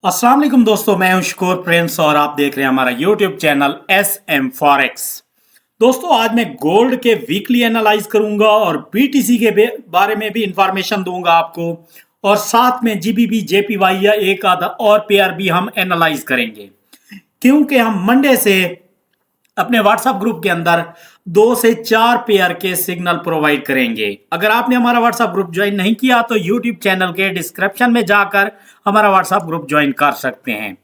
अस्सलाम वालेकुम दोस्तों, मैं हूं शकूर प्रिंस और आप देख रहे हैं हमारा YouTube channel S M forex. दोस्तों, आज मैं गोल्ड के वीकली एनालाइज करूंगा और बीटीसी के बारे में भी इंफॉर्मेशन दूंगा आपको, और साथ में जीबीबी जेपीवाई या एक आधा और पेयर भी हम एनालाइज करेंगे, क्योंकि हम मंडे से अपने व्हाट्सएप ग्रुप के अंदर 2 से 4 पेयर के सिग्नल प्रोवाइड करेंगे। अगर आपने हमारा व्हाट्सएप ग्रुप ज्वाइन नहीं किया तो यूट्यूब चैनल के डिस्क्रिप्शन में जाकर हमारा व्हाट्सएप ग्रुप ज्वाइन कर सकते हैं।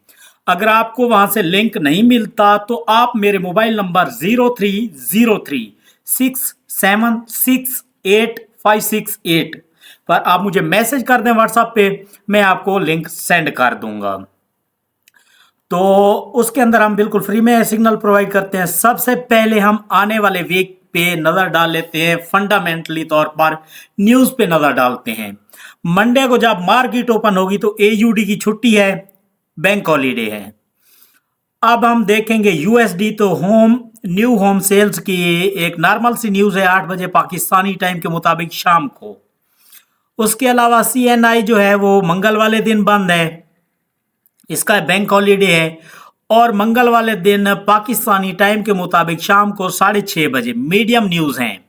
अगर आपको वहां से लिंक नहीं मिलता तो आप मेरे मोबाइल नंबर 03036768 पर आप मुझे मैसेज कर दें व्हाट्सएप पे, मैं आपको लिंक सेंड कर दूंगा। तो उसके अंदर हम बिल्कुल फ्री में सिग्नल प्रोवाइड करते हैं। सबसे पहले हम आने वाले वीक पे नज़र डाल लेते हैं, फंडामेंटली तौर पर न्यूज़ पे नज़र डालते हैं। मंडे को जब मार्केट ओपन होगी तो एयूडी की छुट्टी है, बैंक हॉलीडे है। अब हम देखेंगे यूएसडी, तो न्यू होम सेल्स की एक नॉर्मल सी न्यूज़ है 8 बजे पाकिस्तानी टाइम के मुताबिक शाम को। उसके अलावा सीएनआई जो है वो मंगल वाले दिन बंद है, इसका बैंक हॉलीडे है, और मंगल वाले दिन पाकिस्तानी टाइम के मुताबिक शाम को 6:30 बजे मीडियम न्यूज़ हैं।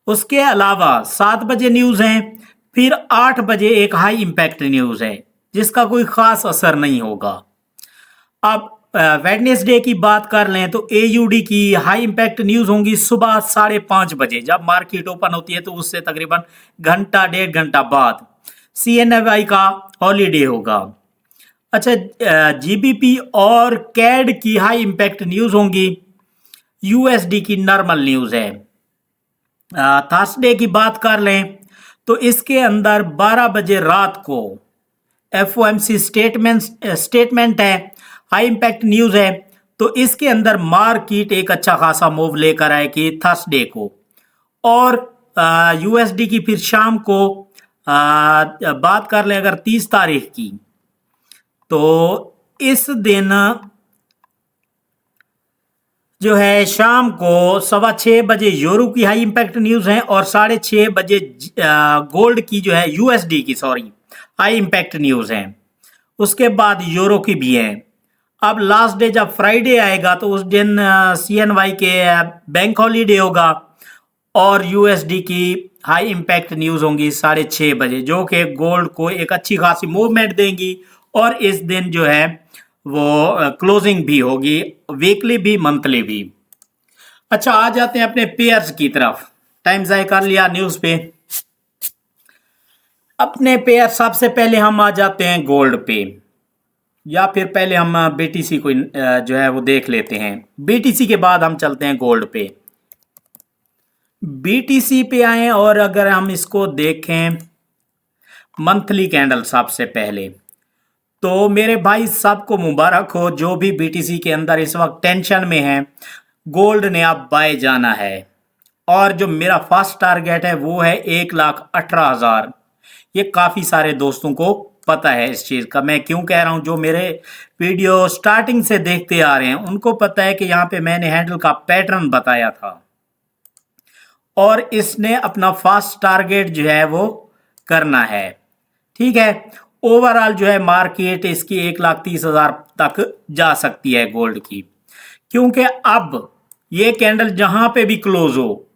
उसके अलावा 7 बजे न्यूज़ हैं, फिर 8 बजे एक हाई इम्पैक्ट न्यूज़ है जिसका कोई ख़ास असर नहीं होगा। अब वेडनेसडे की बात कर लें तो एयूडी की हाई इम्पैक्ट न्यूज़ होंगी सुबह 5:30 बजे, जब मार्केट ओपन होती है तो उससे तकरीबन घंटा 1.5 घंटा बाद। सीएनएफआई का हॉलीडे होगा। अच्छा, जीबीपी और कैड की हाई इम्पैक्ट न्यूज़ होंगी। यूएसडी की नॉर्मल न्यूज़ है। थर्सडे की बात कर लें तो इसके अंदर 12 बजे रात को एफओएमसी स्टेटमेंट है, हाई इम्पैक्ट न्यूज़ है। तो इसके अंदर मार्केट एक अच्छा खासा मूव लेकर आएगी थर्सडे को। और यूएसडी की फिर शाम को बात कर लें अगर 30 तारीख की, तो इस दिन जो है शाम को 6:15 बजे यूरो की हाई इम्पैक्ट न्यूज़ है, और 6:30 बजे गोल्ड की जो है यूएसडी की हाई इम्पैक्ट न्यूज़ है। उसके बाद यूरो की भी है। अब लास्ट डे जब फ्राइडे आएगा तो उस दिन सीएनवाई के बैंक हॉलीडे होगा, और यूएसडी की हाई इम्पैक्ट न्यूज़ होंगी 6:30 बजे, जो कि गोल्ड को एक अच्छी खासी मूवमेंट देंगी। और इस दिन जो है वो क्लोजिंग भी होगी, वीकली भी मंथली भी। अच्छा, आ जाते हैं अपने पेयर्स की तरफ। टाइम ज़ाया कर लिया न्यूज़ पे। अपने पेयर सबसे पहले हम आ जाते हैं गोल्ड पे, या फिर पहले हम बीटीसी को जो है वो देख लेते हैं। बीटीसी के बाद हम चलते हैं गोल्ड पे। बीटीसी पे आए और अगर हम इसको देखें मंथली कैंडल सबसे पहले, तो मेरे भाई सबको मुबारक हो जो भी बीटीसी के अंदर इस वक्त टेंशन में है। गोल्ड ने अब बाय जाना है, और जो मेरा फर्स्ट टारगेट है वो है 1,18,000। ये काफ़ी सारे दोस्तों को पता है इस चीज़ का। मैं क्यों कह रहा हूँ, जो मेरे वीडियो स्टार्टिंग से देखते आ रहे हैं उनको पता है कि यहाँ पे मैंने हैंडल का पैटर्न बताया था, और इसने अपना फर्स्ट टारगेट जो है वो करना है। ठीक है, ओवरऑल जो है मार्केट इसकी 1,30,000 तक जा सकती है गोल्ड की, क्योंकि अब ये कैंडल जहां पे भी क्लोज हो,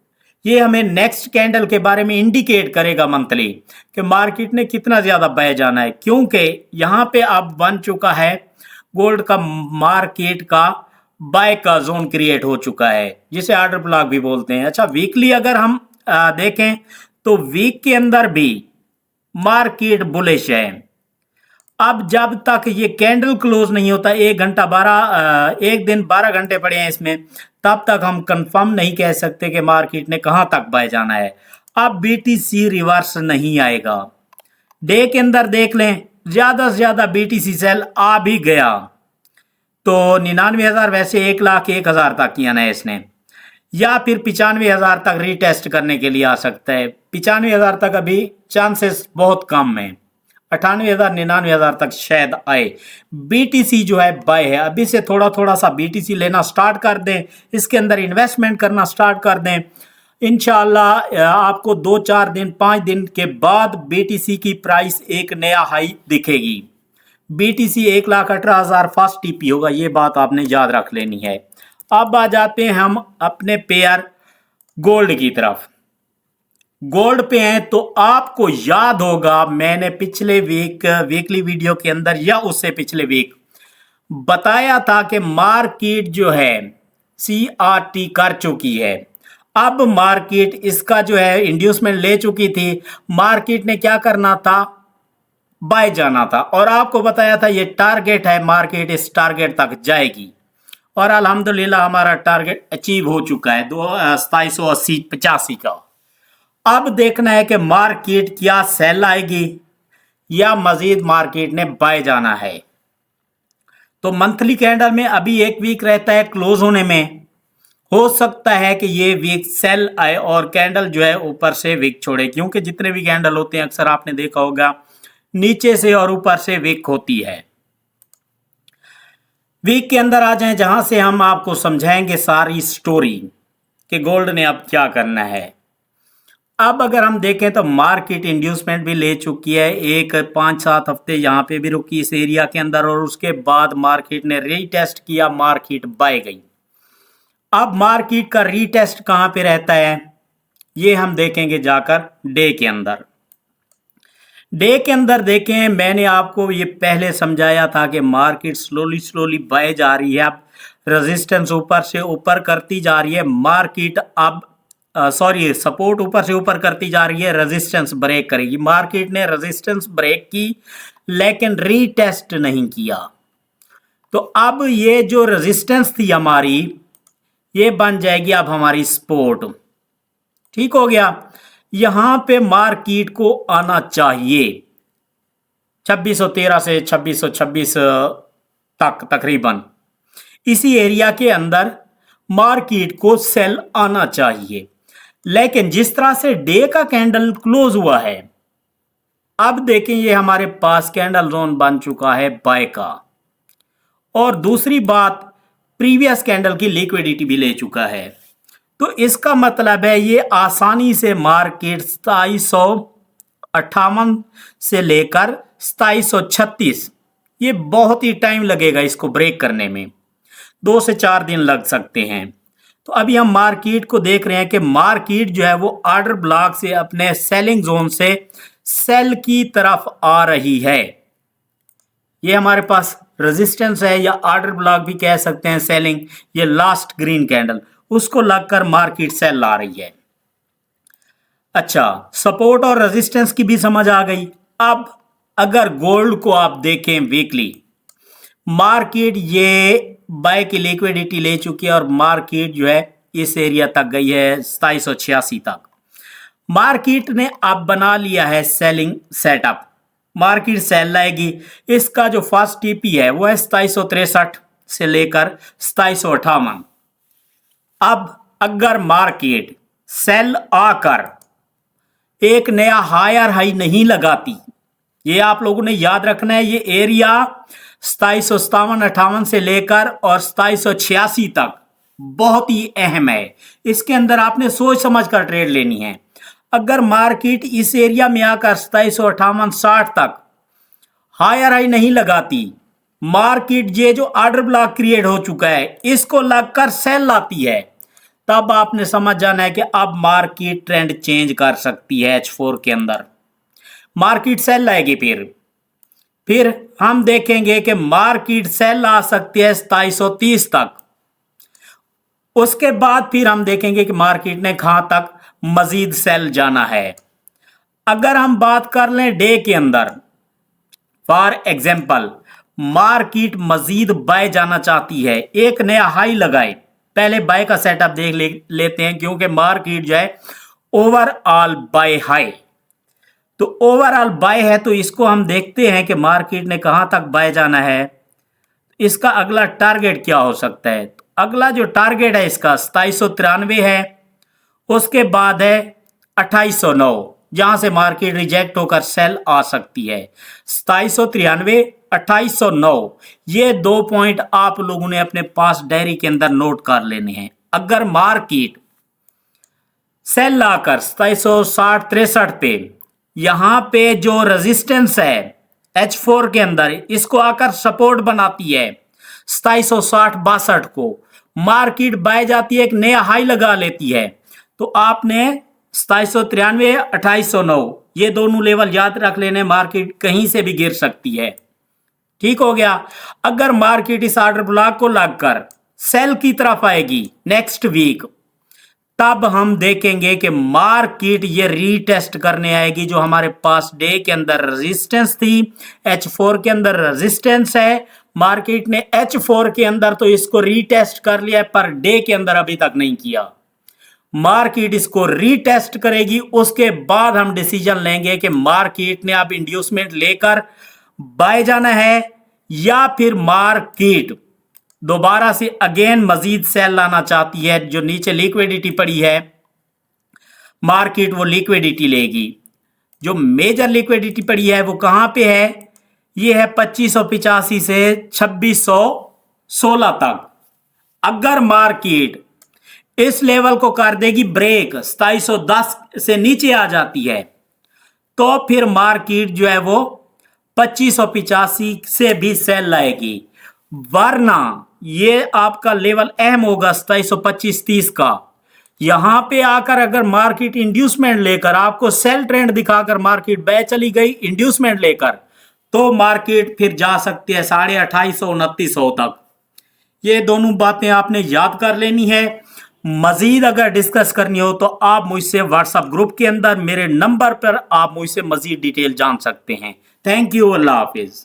ये हमें नेक्स्ट कैंडल के बारे में इंडिकेट करेगा मंथली कि मार्केट ने कितना ज्यादा बह जाना है, क्योंकि यहां पे अब बन चुका है गोल्ड का मार्केट का बाय का जोन क्रिएट हो चुका है, जिसे ऑर्डर ब्लॉक भी बोलते हैं। अच्छा, वीकली अगर हम देखें तो वीक के अंदर भी मार्केट बुलिश है। अब जब तक ये कैंडल क्लोज नहीं होता, एक दिन 12 घंटे पड़े हैं इसमें, तब तक हम कंफर्म नहीं कह सकते कि मार्केट ने कहां तक बाय जाना है। अब बीटीसी रिवर्स नहीं आएगा। डे के अंदर देख लें, ज्यादा से ज्यादा बीटीसी सेल आ भी गया तो 99,000, वैसे 1,01,000 तक किया ना इसने, या फिर 95,000 तक रीटेस्ट करने के लिए आ सकता है। 95,000 तक अभी चांसेस बहुत कम है। 98,000 99,000 तक शायद आए। बीटीसी जो है बाय है, अभी से थोड़ा थोड़ा सा बीटीसी लेना स्टार्ट कर दें, इसके अंदर इन्वेस्टमेंट करना स्टार्ट कर दें। इंशाल्लाह आपको 2-4 दिन 5 दिन के बाद बीटीसी की प्राइस एक नया हाई दिखेगी। BTC 1,18,000 फास्ट टीपी होगा, ये बात आपने याद रख लेनी है। अब आ जाते हैं हम अपने पेयर गोल्ड की तरफ। गोल्ड पे हैं तो आपको याद होगा मैंने पिछले वीकली वीडियो के अंदर या उससे पिछले वीक बताया था कि मार्केट जो है CRT कर चुकी है। अब मार्केट इसका जो है इंड्यूसमेंट ले चुकी थी, मार्केट ने क्या करना था, बाय जाना था, और आपको बताया था ये टारगेट है, मार्केट इस टारगेट तक जाएगी और अल्हम्दुलिल्लाह हमारा टारगेट अचीव हो चुका है 2780-85 का। अब देखना है कि मार्केट क्या सेल आएगी या मजीद मार्केट ने बाय जाना है। तो मंथली कैंडल में अभी एक वीक रहता है क्लोज होने में, हो सकता है कि ये वीक सेल आए और कैंडल जो है ऊपर से वीक छोड़े, क्योंकि जितने भी कैंडल होते हैं अक्सर आपने देखा होगा नीचे से और ऊपर से वीक होती है। वीक के अंदर आ जाएं जहां से हम आपको समझाएंगे सारी स्टोरी कि गोल्ड ने अब क्या करना है। अब अगर हम देखें तो मार्केट इंड्यूसमेंट भी ले चुकी है, एक 5-7 हफ्ते यहाँ पे भी रुकी इस एरिया के अंदर और उसके बाद मार्केट ने रीटेस्ट किया, मार्केट बाय गई। अब मार्केट का रीटेस्ट कहाँ पे रहता है ये हम देखेंगे जाकर डे के अंदर। डे के अंदर देखें, मैंने आपको ये पहले समझाया था कि मार्केट स्लोली स्लोली बाय जा रही है, अब रेजिस्टेंस ऊपर से ऊपर करती जा रही है, मार्केट अब सपोर्ट ऊपर से ऊपर करती जा रही है, रेजिस्टेंस ब्रेक करेगी। मार्केट ने रेजिस्टेंस ब्रेक की लेकिन रीटेस्ट नहीं किया, तो अब ये जो रेजिस्टेंस थी हमारी ये बन जाएगी अब हमारी सपोर्ट। ठीक हो गया, यहां पे मार्केट को आना चाहिए 2613 से 2626 तक तकरीबन, इसी एरिया के अंदर मार्केट को सेल आना चाहिए। लेकिन जिस तरह से डे का कैंडल क्लोज हुआ है, अब देखें ये हमारे पास कैंडल जोन बन चुका है बाय का, और दूसरी बात प्रीवियस कैंडल की लिक्विडिटी भी ले चुका है, तो इसका मतलब है ये आसानी से मार्केट 2758 से लेकर 2736, ये बहुत ही टाइम लगेगा इसको ब्रेक करने में, 2 से 4 दिन लग सकते हैं। तो अभी हम मार्केट को देख रहे हैं कि मार्केट जो है वो ऑर्डर ब्लॉक से अपने सेलिंग जोन से सेल की तरफ आ रही है। ये हमारे पास रेजिस्टेंस है या ऑर्डर ब्लॉक भी कह सकते हैं सेलिंग, ये लास्ट ग्रीन कैंडल उसको लगकर मार्केट सेल आ रही है। अच्छा, सपोर्ट और रेजिस्टेंस की भी समझ आ गई। अब अगर गोल्ड को आप देखें वीकली, मार्केट ये बाय की लिक्विडिटी ले चुकी है और मार्केट जो है इस एरिया तक गई है 2786 तक। मार्केट ने अब बना लिया है सेलिंग सेटअप, मार्केट सेल लाएगी। इसका जो फर्स्ट टीपी है वो है 2763 से लेकर 2758। अब अगर मार्केट सेल आकर एक नया हायर हाई नहीं लगाती, ये आप लोगों ने याद रखना है, ये एरिया 2757-58 से लेकर और 2786 तक बहुत ही अहम है, इसके अंदर आपने सोच समझ कर ट्रेड लेनी है। अगर मार्केट इस एरिया में आकर 2758-60 तक हायर हाई नहीं लगाती, मार्केट ये जो ऑर्डर ब्लॉक क्रिएट हो चुका है इसको लगकर सेल लाती है, तब आपने समझ जाना है कि अब मार्केट ट्रेंड चेंज कर सकती है। H4 के अंदर मार्केट सेल लाएगी, फिर हम देखेंगे कि मार्केट सेल आ सकती है 2730 तक। उसके बाद फिर हम देखेंगे कि मार्केट ने कहां तक मजीद सेल जाना है। अगर हम बात कर लें डे के अंदर, फॉर एग्जाम्पल मार्केट मजीद बाय जाना चाहती है, एक नया हाई लगाए, पहले बाय का सेटअप देख लेते हैं, क्योंकि मार्केट जो है ओवरऑल बाय हाई, तो ओवरऑल बाय है, तो इसको हम देखते हैं कि मार्केट ने कहां तक बाय जाना है, इसका अगला टारगेट क्या हो सकता है। तो अगला जो टारगेट है इसका 2793 है, उसके बाद है 2809, जहां से मार्केट रिजेक्ट होकर सेल आ सकती है। 2793, 2809, ये 2 पॉइंट आप लोगों ने अपने पास डायरी के अंदर नोट कर लेने हैं। अगर मार्केट सेल लाकर 2760-63 पे, यहां पे जो रेजिस्टेंस है H4 के अंदर इसको आकर सपोर्ट बनाती है 2760-62 को, मार्केट बाय जाती है, एक नया हाई लगा लेती है, तो आपने 2793 2809 ये दोनों लेवल याद रख लेने, मार्केट कहीं से भी गिर सकती है। ठीक हो गया। अगर मार्केट इस ऑर्डर ब्लॉक को लगकर सेल की तरफ आएगी नेक्स्ट वीक, तब हम देखेंगे कि मार्केट ये रीटेस्ट करने आएगी जो हमारे पास डे के अंदर रेजिस्टेंस थी, H4 के अंदर रेजिस्टेंस है। मार्केट ने H4 के अंदर तो इसको रीटेस्ट कर लिया है, पर डे के अंदर अभी तक नहीं किया। मार्केट इसको रीटेस्ट करेगी, उसके बाद हम डिसीजन लेंगे कि मार्केट ने अब इंड्यूसमेंट लेकर बाय जाना है या फिर मार्केट दोबारा से अगेन मजीद सेल लाना चाहती है। जो नीचे लिक्विडिटी पड़ी है, मार्केट वो लिक्विडिटी लेगी। जो मेजर लिक्विडिटी पड़ी है वो कहां पे है? ये है 2585 से 2616 तक। अगर मार्केट इस लेवल को कर देगी ब्रेक, 2710 से नीचे आ जाती है, तो फिर मार्केट जो है वो 2585 से भी सेल लाएगी। वरना ये आपका लेवल अहम होगा 2725-30 का। यहां पे आकर अगर मार्केट इंड्यूसमेंट लेकर आपको सेल ट्रेंड दिखाकर मार्केट बाय चली गई इंड्यूसमेंट लेकर, तो मार्केट फिर जा सकती है 2850-2900 तक। ये दोनों बातें आपने याद कर लेनी है। मजीद अगर डिस्कस करनी हो तो आप मुझसे व्हाट्सएप ग्रुप के अंदर मेरे नंबर पर आप मुझसे मजीद डिटेल जान सकते हैं। Thank you, Allah Hafiz.